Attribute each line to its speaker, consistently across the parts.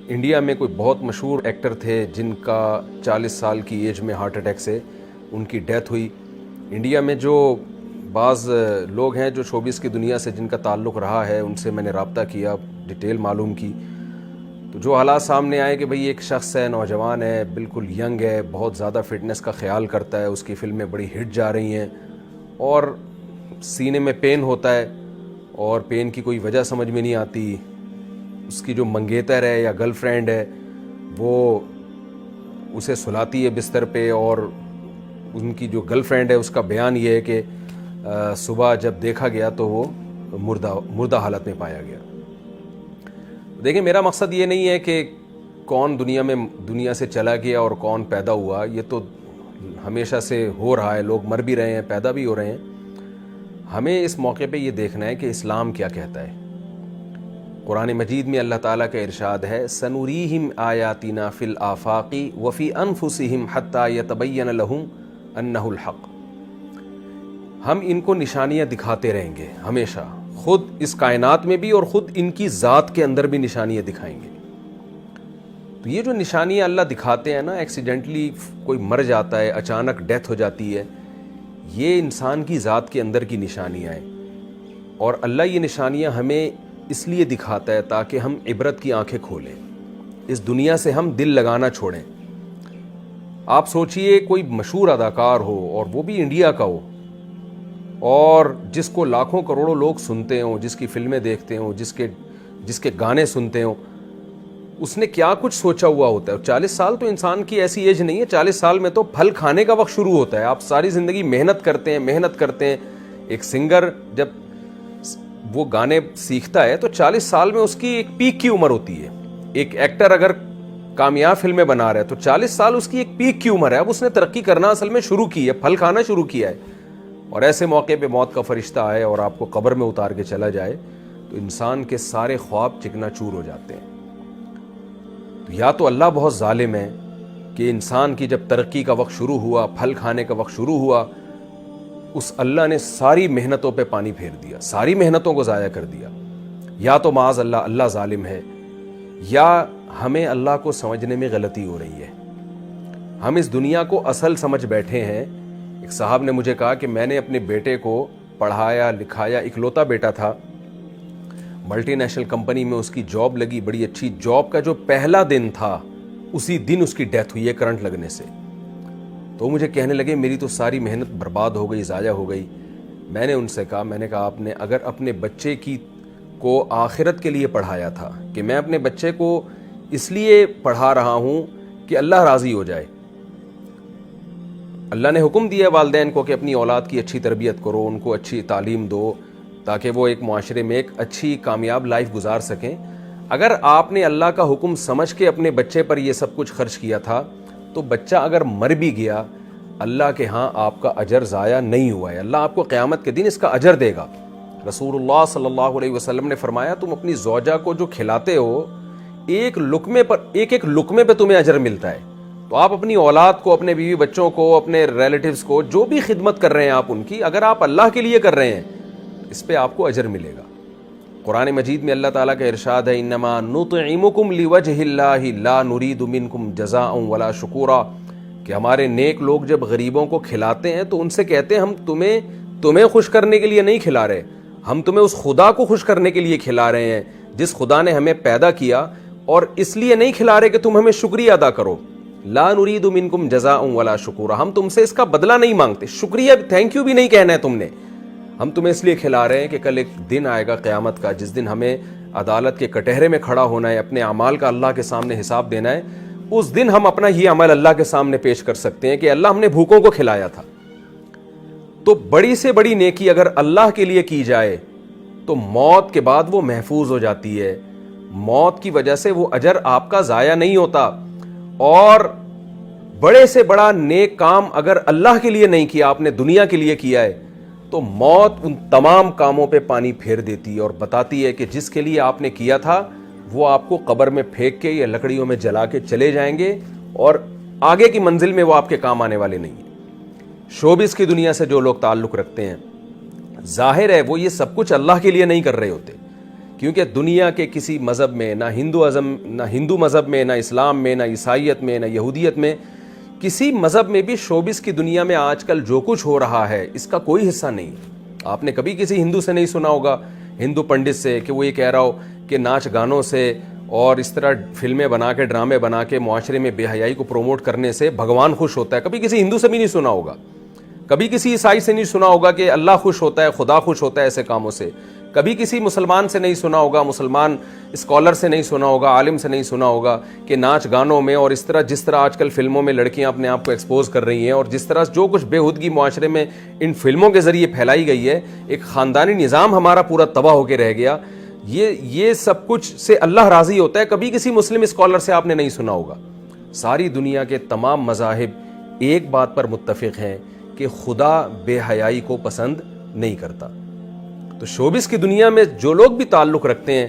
Speaker 1: India میں کوئی بہت مشہور ایکٹر تھے جن کا 40 سال کی ایج میں ہارٹ اٹیک سے ان کی ڈیتھ ہوئی۔ انڈیا میں جو بعض لوگ ہیں جو شوبز کی دنیا سے جن کا تعلق رہا ہے، ان سے میں نے رابطہ کیا، ڈیٹیل معلوم کی، تو جو حالات سامنے آئے کہ بھئی ایک شخص ہے، نوجوان ہے، بالکل ینگ ہے، بہت زیادہ فٹنس کا خیال کرتا ہے، اس کی فلمیں بڑی ہٹ جا رہی ہیں اور سینے میں پین ہوتا ہے اور پین کی کوئی وجہ سمجھ میں نہیں آتی۔ اس کی جو منگیتر ہے یا گرل فرینڈ ہے وہ اسے سلاتی ہے بستر پہ، اور ان کی جو گرل فرینڈ ہے اس کا بیان یہ ہے کہ صبح جب دیکھا گیا تو وہ مردہ حالت میں پایا گیا۔ دیکھیں، میرا مقصد یہ نہیں ہے کہ کون دنیا سے چلا گیا اور کون پیدا ہوا، یہ تو ہمیشہ سے ہو رہا ہے، لوگ مر بھی رہے ہیں، پیدا بھی ہو رہے ہیں۔ ہمیں اس موقع پہ یہ دیکھنا ہے کہ اسلام کیا کہتا ہے۔ قرآن مجید میں اللہ تعالیٰ کا ارشاد ہے، سنوریہم آیاتنا فی الآفاق وفی انفسہم حتی یتبین لہم انہ الحق۔ ہم ان کو نشانیاں دکھاتے رہیں گے ہمیشہ، خود اس کائنات میں بھی اور خود ان کی ذات کے اندر بھی نشانیاں دکھائیں گے۔ تو یہ جو نشانیاں اللہ دکھاتے ہیں نا، ایکسیڈنٹلی کوئی مر جاتا ہے، اچانک ڈیتھ ہو جاتی ہے، یہ انسان کی ذات کے اندر کی نشانیاں ہیں، اور اللہ یہ نشانیاں ہمیں اس لیے دکھاتا ہے تاکہ ہم عبرت کی آنکھیں کھولیں، اس دنیا سے ہم دل لگانا چھوڑیں۔ آپ سوچئے کوئی مشہور اداکار ہو اور وہ بھی انڈیا کا ہو، اور جس کو لاکھوں کروڑوں لوگ سنتے ہوں، جس کی فلمیں دیکھتے ہوں، جس کے گانے سنتے ہوں، اس نے کیا کچھ سوچا ہوا ہوتا ہے۔ 40 سال تو انسان کی ایسی ایج نہیں ہے، 40 سال میں تو پھل کھانے کا وقت شروع ہوتا ہے۔ آپ ساری زندگی محنت کرتے ہیں۔ ایک سنگر جب وہ گانے سیکھتا ہے تو 40 سال میں اس کی ایک پیک کی عمر ہوتی ہے۔ ایک ایکٹر اگر کامیاب فلمیں بنا رہا ہے تو 40 سال اس کی ایک پیک کی عمر ہے۔ اب اس نے ترقی کرنا اصل میں شروع کی ہے، پھل کھانا شروع کیا ہے، اور ایسے موقع پہ موت کا فرشتہ آئے اور آپ کو قبر میں اتار کے چلا جائے تو انسان کے سارے خواب چکنا چور ہو جاتے ہیں۔ تو یا تو اللہ بہت ظالم ہے کہ انسان کی جب ترقی کا وقت شروع ہوا، پھل کھانے کا وقت شروع ہوا، اس اللہ نے ساری محنتوں پہ پانی پھیر دیا، ساری محنتوں کو ضائع کر دیا۔ یا تو معاذ اللہ ظالم ہے، یا ہمیں اللہ کو سمجھنے میں غلطی ہو رہی ہے۔ ہم اس دنیا کو اصل سمجھ بیٹھے ہیں۔ ایک صاحب نے مجھے کہا کہ میں نے اپنے بیٹے کو پڑھایا لکھایا، اکلوتا بیٹا تھا، ملٹی نیشنل کمپنی میں اس کی جاب لگی، بڑی اچھی جاب کا جو پہلا دن تھا اسی دن اس کی ڈیتھ ہوئی ہے کرنٹ لگنے سے۔ تو مجھے کہنے لگے میری تو ساری محنت برباد ہو گئی، ضائع ہو گئی۔ میں نے ان سے کہا آپ نے اگر اپنے بچے کو آخرت کے لیے پڑھایا تھا، کہ میں اپنے بچے کو اس لیے پڑھا رہا ہوں کہ اللہ راضی ہو جائے، اللہ نے حکم دیا والدین کو کہ اپنی اولاد کی اچھی تربیت کرو، ان کو اچھی تعلیم دو تاکہ وہ ایک معاشرے میں ایک اچھی کامیاب لائف گزار سکیں۔ اگر آپ نے اللہ کا حکم سمجھ کے اپنے بچے پر یہ سب کچھ خرچ کیا تھا تو بچہ اگر مر بھی گیا، اللہ کے ہاں آپ کا اجر ضائع نہیں ہوا ہے، اللہ آپ کو قیامت کے دن اس کا اجر دے گا۔ رسول اللہ صلی اللہ علیہ وسلم نے فرمایا، تم اپنی زوجہ کو جو کھلاتے ہو، ایک ایک لقمے پہ تمہیں اجر ملتا ہے۔ تو آپ اپنی اولاد کو، اپنے بیوی بچوں کو، اپنے ریلیٹیوز کو، جو بھی خدمت کر رہے ہیں آپ ان کی، اگر آپ اللہ کے لیے کر رہے ہیں اس پہ آپ کو اجر ملے گا۔ قرآن مجید میں اللہ تعالیٰ کا ارشاد ہے، انما نطعمکم لوجہ اللہ لا نرید منکم جزاء ولا شکورا، کہ ہمارے نیک لوگ جب غریبوں کو کھلاتے ہیں تو ان سے کہتے ہیں ہم تمہیں خوش کرنے کے لیے نہیں کھلا رہے، ہم تمہیں اس خدا کو خوش کرنے کے لیے کھلا رہے ہیں جس خدا نے ہمیں پیدا کیا، اور اس لیے نہیں کھلا رہے کہ تم ہمیں شکریہ ادا کرو۔ لا نرید منکم جزاء ولا شکورا، ہم تم سے اس کا بدلہ نہیں مانگتے، شکریہ تھینک یو بھی نہیں کہنا ہے تم نے، ہم تمہیں اس لیے کھلا رہے ہیں کہ کل ایک دن آئے گا قیامت کا جس دن ہمیں عدالت کے کٹہرے میں کھڑا ہونا ہے، اپنے اعمال کا اللہ کے سامنے حساب دینا ہے۔ اس دن ہم اپنا یہ عمل اللہ کے سامنے پیش کر سکتے ہیں کہ اللہ ہم نے بھوکوں کو کھلایا تھا۔ تو بڑی سے بڑی نیکی اگر اللہ کے لیے کی جائے تو موت کے بعد وہ محفوظ ہو جاتی ہے، موت کی وجہ سے وہ اجر آپ کا ضائع نہیں ہوتا۔ اور بڑے سے بڑا نیک کام اگر اللہ کے لیے نہیں کیا، آپ نے دنیا کے لیے کیا ہے، تو موت ان تمام کاموں پہ پانی پھیر دیتی ہے اور بتاتی ہے کہ جس کے لیے آپ نے کیا تھا وہ آپ کو قبر میں پھینک کے یا لکڑیوں میں جلا کے چلے جائیں گے، اور آگے کی منزل میں وہ آپ کے کام آنے والے نہیں ہیں۔ شوبز کی دنیا سے جو لوگ تعلق رکھتے ہیں، ظاہر ہے وہ یہ سب کچھ اللہ کے لیے نہیں کر رہے ہوتے، کیونکہ دنیا کے کسی مذہب میں، نہ ہندو مذہب میں، نہ اسلام میں، نہ عیسائیت میں، نہ یہودیت میں، کسی مذہب میں بھی شوبز کی دنیا میں آج کل جو کچھ ہو رہا ہے اس کا کوئی حصہ نہیں۔ آپ نے کبھی کسی ہندو سے نہیں سنا ہوگا، ہندو پنڈت سے، کہ وہ یہ کہہ رہا ہو کہ ناچ گانوں سے اور اس طرح فلمیں بنا کے، ڈرامے بنا کے معاشرے میں بے حیائی کو پروموٹ کرنے سے بھگوان خوش ہوتا ہے۔ کبھی کسی ہندو سے بھی نہیں سنا ہوگا، کبھی کسی عیسائی سے نہیں سنا ہوگا کہ اللہ خوش ہوتا ہے، خدا خوش ہوتا ہے ایسے کاموں سے۔ کبھی کسی مسلمان سے نہیں سنا ہوگا، مسلمان اسکالر سے نہیں سنا ہوگا، عالم سے نہیں سنا ہوگا کہ ناچ گانوں میں اور اس طرح جس طرح آج کل فلموں میں لڑکیاں اپنے آپ کو ایکسپوز کر رہی ہیں اور جس طرح جو کچھ بے ہودگی معاشرے میں ان فلموں کے ذریعے پھیلائی گئی ہے، ایک خاندانی نظام ہمارا پورا تباہ ہو کے رہ گیا۔ یہ سب کچھ سے اللہ راضی ہوتا ہے، کبھی کسی مسلم اسکالر سے آپ نے نہیں سنا ہوگا۔ ساری دنیا کے تمام مذاہب ایک بات پر متفق ہیں کہ خدا بے حیائی کو پسند نہیں کرتا۔ تو شوبز کی دنیا میں جو لوگ بھی تعلق رکھتے ہیں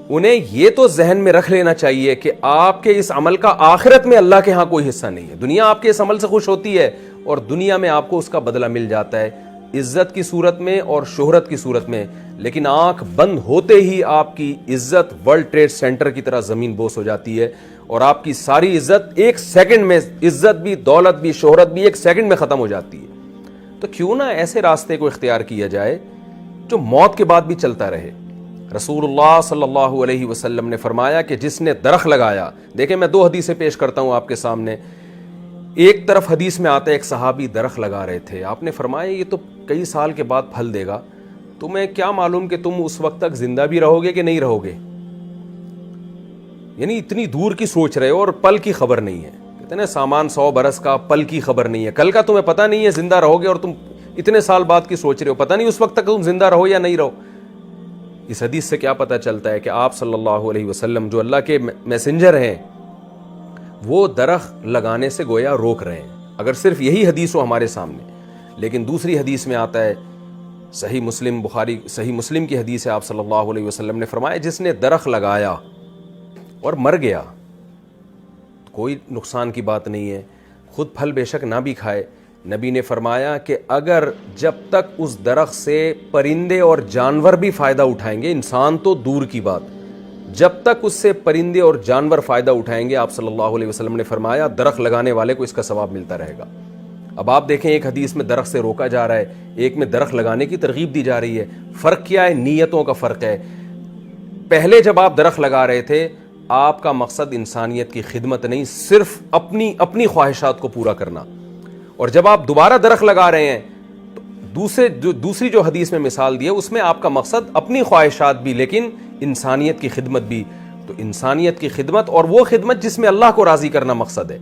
Speaker 1: انہیں یہ تو ذہن میں رکھ لینا چاہیے کہ آپ کے اس عمل کا آخرت میں اللہ کے ہاں کوئی حصہ نہیں ہے۔ دنیا آپ کے اس عمل سے خوش ہوتی ہے اور دنیا میں آپ کو اس کا بدلہ مل جاتا ہے، عزت کی صورت میں اور شہرت کی صورت میں، لیکن آنکھ بند ہوتے ہی آپ کی عزت ورلڈ ٹریڈ سینٹر کی طرح زمین بوس ہو جاتی ہے اور آپ کی ساری عزت ایک سیکنڈ میں، عزت بھی، دولت بھی، شہرت بھی ایک سیکنڈ میں ختم ہو جاتی ہے۔ تو کیوں نہ ایسے راستے کو اختیار کیا جائے جو موت کے بعد بھی چلتا رہے۔ رسول اللہ صلی اللہ علیہ وسلم نے فرمایا کہ جس نے درخت لگایا، دیکھیں میں 2 حدیثیں پیش کرتا ہوں آپ کے سامنے۔ ایک طرف حدیث میں آتا ہے ایک صحابی درخت لگا رہے تھے، آپ نے فرمایا یہ تو کئی سال کے بعد پھل دے گا، تمہیں کیا معلوم کہ تم اس وقت تک زندہ بھی رہو گے کہ نہیں رہو گے؟ یعنی اتنی دور کی سوچ رہے ہو اور پل کی خبر نہیں ہے۔ کہتے ہیں نا سامان 100 برس کا، پل کی خبر نہیں ہے، کل کا تمہیں پتہ نہیں ہے زندہ رہو گے اور تم اتنے سال بعد کی سوچ رہے ہو، پتہ نہیں اس وقت تک تم زندہ رہو یا نہیں رہو۔ اس حدیث سے کیا پتہ چلتا ہے کہ آپ صلی اللہ علیہ وسلم جو اللہ کے میسنجر ہیں وہ درخت لگانے سے گویا روک رہے ہیں، اگر صرف یہی حدیث ہو ہمارے سامنے۔ لیکن دوسری حدیث میں آتا ہے، صحیح مسلم، بخاری صحیح مسلم کی حدیث ہے، آپ صلی اللہ علیہ وسلم نے فرمایا جس نے درخت لگایا اور مر گیا، کوئی نقصان کی بات نہیں ہے، خود پھل بے شک نہ بھی کھائے، نبی نے فرمایا کہ اگر جب تک اس درخت سے پرندے اور جانور بھی فائدہ اٹھائیں گے، انسان تو دور کی بات، جب تک اس سے پرندے اور جانور فائدہ اٹھائیں گے، آپ صلی اللہ علیہ وسلم نے فرمایا درخت لگانے والے کو اس کا ثواب ملتا رہے گا۔ اب آپ دیکھیں ایک حدیث میں درخت سے روکا جا رہا ہے، ایک میں درخت لگانے کی ترغیب دی جا رہی ہے۔ فرق کیا ہے؟ نیتوں کا فرق ہے۔ پہلے جب آپ درخت لگا رہے تھے آپ کا مقصد انسانیت کی خدمت نہیں، صرف اپنی خواہشات کو پورا کرنا، اور جب آپ دوبارہ درخت لگا رہے ہیں تو دوسری جو حدیث میں مثال دی ہے اس میں آپ کا مقصد اپنی خواہشات بھی لیکن انسانیت کی خدمت بھی۔ تو انسانیت کی خدمت اور وہ خدمت جس میں اللہ کو راضی کرنا مقصد ہے،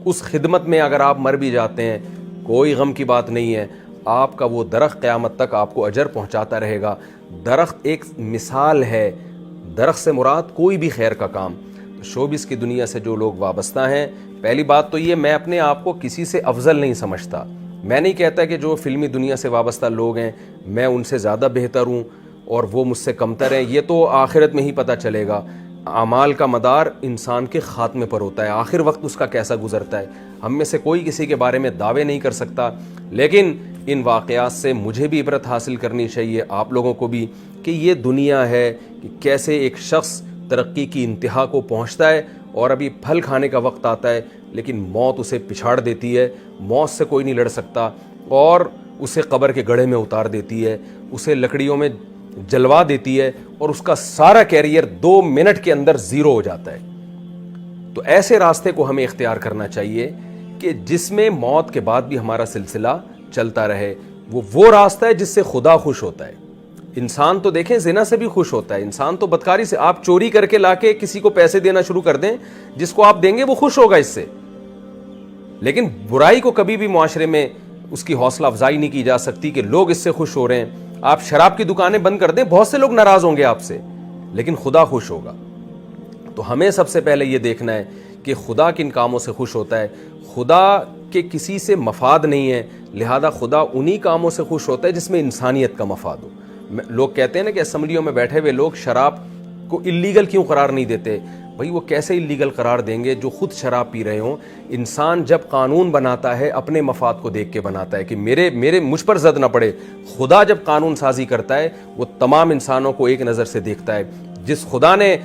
Speaker 1: اس خدمت میں اگر آپ مر بھی جاتے ہیں کوئی غم کی بات نہیں ہے، آپ کا وہ درخت قیامت تک آپ کو اجر پہنچاتا رہے گا۔ درخت ایک مثال ہے، درخت سے مراد کوئی بھی خیر کا کام۔ تو شوبز کی دنیا سے جو لوگ وابستہ ہیں، پہلی بات تو یہ، میں اپنے آپ کو کسی سے افضل نہیں سمجھتا، میں نہیں کہتا کہ جو فلمی دنیا سے وابستہ لوگ ہیں میں ان سے زیادہ بہتر ہوں اور وہ مجھ سے کمتر ہیں، یہ تو آخرت میں ہی پتہ چلے گا۔ اعمال کا مدار انسان کے خاتمے پر ہوتا ہے، آخر وقت اس کا کیسا گزرتا ہے، ہم میں سے کوئی کسی کے بارے میں دعوے نہیں کر سکتا، لیکن ان واقعات سے مجھے بھی عبرت حاصل کرنی چاہیے، آپ لوگوں کو بھی، کہ یہ دنیا ہے کہ کیسے ایک شخص ترقی کی انتہا کو پہنچتا ہے اور ابھی پھل کھانے کا وقت آتا ہے لیکن موت اسے پچھاڑ دیتی ہے، موت سے کوئی نہیں لڑ سکتا اور اسے قبر کے گڑھے میں اتار دیتی ہے، اسے لکڑیوں میں جلوا دیتی ہے اور اس کا سارا کیریئر 2 منٹ کے اندر زیرو ہو جاتا ہے۔ تو ایسے راستے کو ہمیں اختیار کرنا چاہیے کہ جس میں موت کے بعد بھی ہمارا سلسلہ چلتا رہے، وہ راستہ ہے جس سے خدا خوش ہوتا ہے۔ انسان تو دیکھیں زنا سے بھی خوش ہوتا ہے، انسان تو بدکاری سے، آپ چوری کر کے لا کے کسی کو پیسے دینا شروع کر دیں، جس کو آپ دیں گے وہ خوش ہوگا اس سے، لیکن برائی کو کبھی بھی معاشرے میں اس کی حوصلہ افزائی نہیں کی جا سکتی کہ لوگ اس سے خوش ہو رہے ہیں۔ آپ شراب کی دکانیں بند کر دیں، بہت سے لوگ ناراض ہوں گے آپ سے، لیکن خدا خوش ہوگا۔ تو ہمیں سب سے پہلے یہ دیکھنا ہے کہ خدا کن کاموں سے خوش ہوتا ہے، خدا کے کسی سے مفاد نہیں ہے، لہذا خدا انہی کاموں سے خوش ہوتا ہے جس میں انسانیت کا مفاد ہو۔ لوگ کہتے ہیں نا کہ اسمبلیوں میں بیٹھے ہوئے لوگ شراب کو اللیگل کیوں قرار نہیں دیتے، بھئی وہ کیسے اللیگل قرار دیں گے جو خود شراب پی رہے ہوں؟ انسان جب قانون بناتا ہے اپنے مفاد کو دیکھ کے بناتا ہے کہ مجھ پر زد نہ پڑے. خدا جب قانون سازی کرتا ہے وہ تمام انسانوں کو ایک نظر سے دیکھتا ہے. جس خدا نے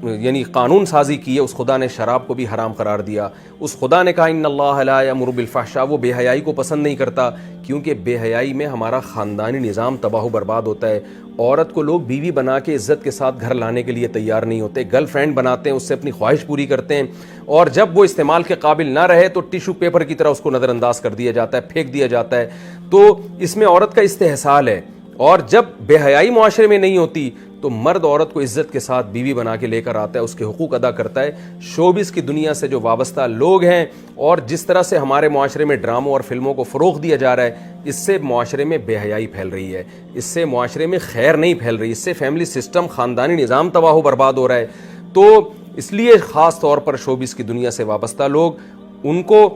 Speaker 1: یعنی قانون سازی کی ہے اس خدا نے شراب کو بھی حرام قرار دیا. اس خدا نے کہا ان اللہ لا یامر بالفحشاء، وہ بے حیائی کو پسند نہیں کرتا، کیونکہ بے حیائی میں ہمارا خاندانی نظام تباہ و برباد ہوتا ہے. عورت کو لوگ بیوی بنا کے عزت کے ساتھ گھر لانے کے لیے تیار نہیں ہوتے، گرل فرینڈ بناتے ہیں، اس سے اپنی خواہش پوری کرتے ہیں، اور جب وہ استعمال کے قابل نہ رہے تو ٹیشو پیپر کی طرح اس کو نظر انداز کر دیا جاتا ہے، پھینک دیا جاتا ہے. تو اس میں عورت کا استحصال ہے. اور جب بے حیائی معاشرے میں نہیں ہوتی تو مرد عورت کو عزت کے ساتھ بیوی بنا کے لے کر آتا ہے، اس کے حقوق ادا کرتا ہے. شوبز کی دنیا سے جو وابستہ لوگ ہیں اور جس طرح سے ہمارے معاشرے میں ڈراموں اور فلموں کو فروغ دیا جا رہا ہے، اس سے معاشرے میں بے حیائی پھیل رہی ہے، اس سے معاشرے میں خیر نہیں پھیل رہی، اس سے فیملی سسٹم، خاندانی نظام تباہ و برباد ہو رہا ہے. تو اس لیے خاص طور پر شوبز کی دنیا سے وابستہ لوگ، ان کو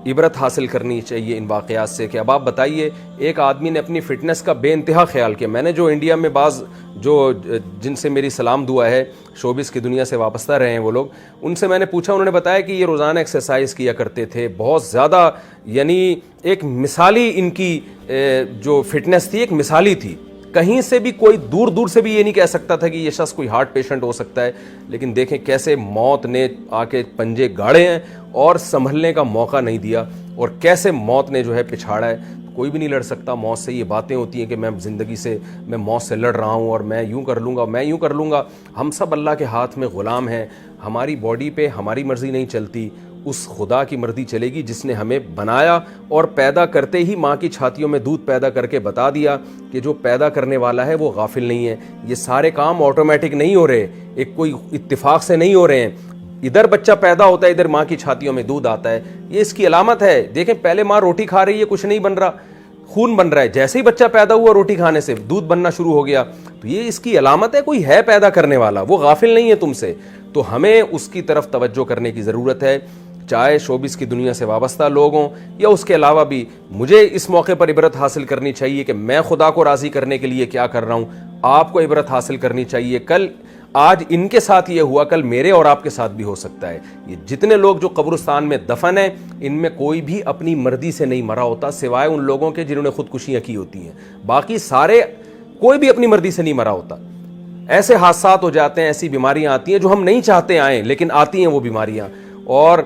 Speaker 1: عبرت حاصل کرنی چاہیے ان واقعات سے. کہ اب آپ بتائیے، ایک آدمی نے اپنی فٹنس کا بے انتہا خیال کیا. میں نے جو انڈیا میں بعض جن سے میری سلام دعا ہے، شوبز کی دنیا سے وابستہ رہے ہیں وہ لوگ، ان سے میں نے پوچھا، انہوں نے بتایا کہ یہ روزانہ ایکسرسائز کیا کرتے تھے، بہت زیادہ، یعنی ایک مثالی ان کی جو فٹنس تھی ایک مثالی تھی. کہیں سے بھی کوئی دور سے بھی یہ نہیں کہہ سکتا تھا کہ یہ شخص کوئی ہارٹ پیشنٹ ہو سکتا ہے. لیکن دیکھیں کیسے موت نے آ کے پنجے گاڑے ہیں اور سنبھلنے کا موقع نہیں دیا، اور کیسے موت نے جو ہے پچھاڑا ہے. کوئی بھی نہیں لڑ سکتا موت سے. یہ باتیں ہوتی ہیں کہ میں زندگی سے، میں موت سے لڑ رہا ہوں اور میں یوں کر لوں گا، میں یوں کر لوں گا. ہم سب اللہ کے ہاتھ میں غلام ہیں. ہماری باڈی پہ ہماری مرضی نہیں چلتی، اس خدا کی مرضی چلے گی جس نے ہمیں بنایا اور پیدا کرتے ہی ماں کی چھاتیوں میں دودھ پیدا کر کے بتا دیا کہ جو پیدا کرنے والا ہے وہ غافل نہیں ہے. یہ سارے کام آٹومیٹک نہیں ہو رہے، ایک کوئی اتفاق سے نہیں ہو رہے ہیں. ادھر بچہ پیدا ہوتا ہے، ادھر ماں کی چھاتیوں میں دودھ آتا ہے. یہ اس کی علامت ہے. دیکھیں پہلے ماں روٹی کھا رہی ہے، کچھ نہیں بن رہا، خون بن رہا ہے. جیسے ہی بچہ پیدا ہوا روٹی کھانے سے دودھ بننا شروع ہو گیا. تو یہ اس کی علامت ہے کوئی ہے پیدا کرنے والا، وہ غافل نہیں ہے تم سے. تو ہمیں اس کی طرف توجہ کرنے کی ضرورت ہے، چاہے شوبز کی دنیا سے وابستہ لوگ ہوں یا اس کے علاوہ بھی. مجھے اس موقع پر عبرت حاصل کرنی چاہیے کہ میں خدا کو راضی کرنے کے لیے کیا کر رہا ہوں. آپ کو عبرت حاصل کرنی چاہیے، کل آج ان کے ساتھ یہ ہوا، کل میرے اور آپ کے ساتھ بھی ہو سکتا ہے. یہ جتنے لوگ جو قبرستان میں دفن ہیں، ان میں کوئی بھی اپنی مرضی سے نہیں مرا ہوتا، سوائے ان لوگوں کے جنہوں نے خودکشیاں کی ہوتی ہیں. باقی سارے کوئی بھی اپنی مرضی سے نہیں مرا ہوتا. ایسے حادثات ہو جاتے ہیں، ایسی بیماریاں آتی ہیں جو ہم نہیں چاہتے آئیں، لیکن آتی ہیں وہ بیماریاں. اور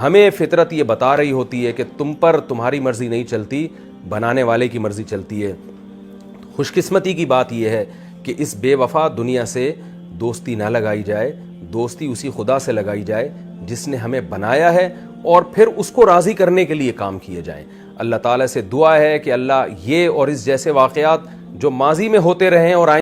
Speaker 1: ہمیں فطرت یہ بتا رہی ہوتی ہے کہ تم پر تمہاری مرضی نہیں چلتی، بنانے والے کی مرضی چلتی ہے. خوش قسمتی کی بات یہ ہے کہ اس بے وفا دنیا سے دوستی نہ لگائی جائے، دوستی اسی خدا سے لگائی جائے جس نے ہمیں بنایا ہے، اور پھر اس کو راضی کرنے کے لیے کام کیے جائیں. اللہ تعالیٰ سے دعا ہے کہ اللہ یہ اور اس جیسے واقعات جو ماضی میں ہوتے رہے اور